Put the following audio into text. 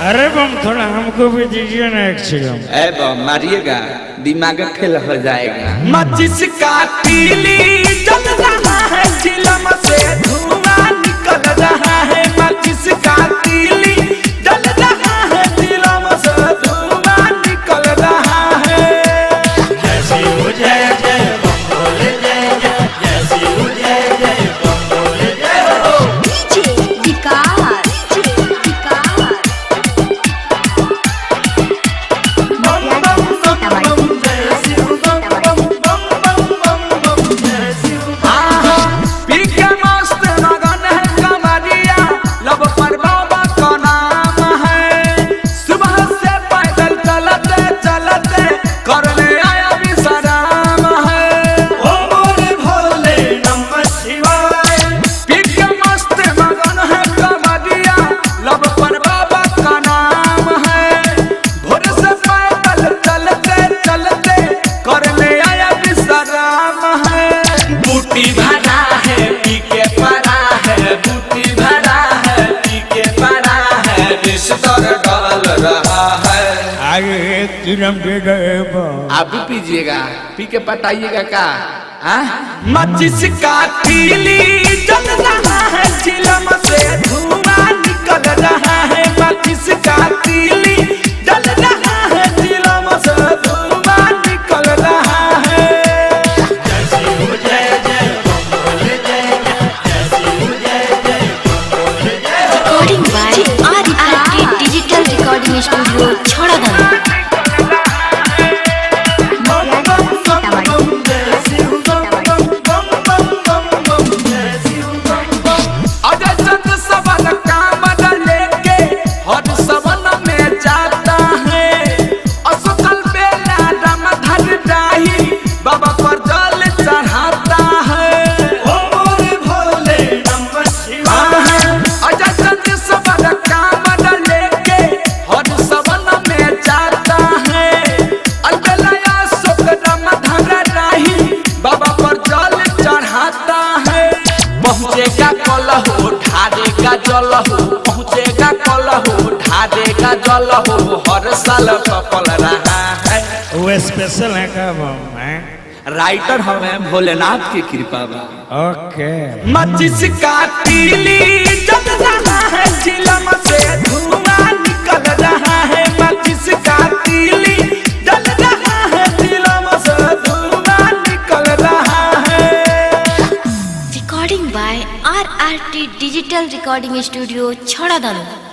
अरे बम थोड़ा हमको भी दीजिए ना एक चिलम। ए बम मारिएगा दिमाग फेल हो जाएगा। माचिस का तीली जल रहा है चिलम से धुआं निकल रहा है। माचिस का तीली जल रहा है चिलम से धुआं निकल रहा है। जैसी हो जय जय बम बोले जय जय, जैसी हो जय जय बम बोले जय हो। डीजे विकास आप भी पीजिएगा, पी के पटाइएगा का। माचिस का तीली जल रहा है चिलम से धुआं निकल रहा है। माचिस का तीली जल रहा है चिलम से धुआं निकल रहा है। जैसी हो जय जय बम बोले जय जय, जैसी हो जय जय बम बोले जय हो। Recording by R digital recording studio छोड़ादाना। पहुँचेगा कल हो ढारेगा जल हो, पहुँचेगा कल हो ढारेगा जल हो। हर साल सफल रहा है। वो स्पेशल है का बम है? राइटर हमें भोलेनाथ की कृपा बा। ओके। माचिस का तीली जल रहा है चिलम से धुआं निकल रहा है। माचिस का तीली जल रहा है चिलम से धुआं निकल रहा है। Recording by R digital recording studio छोड़ादाना।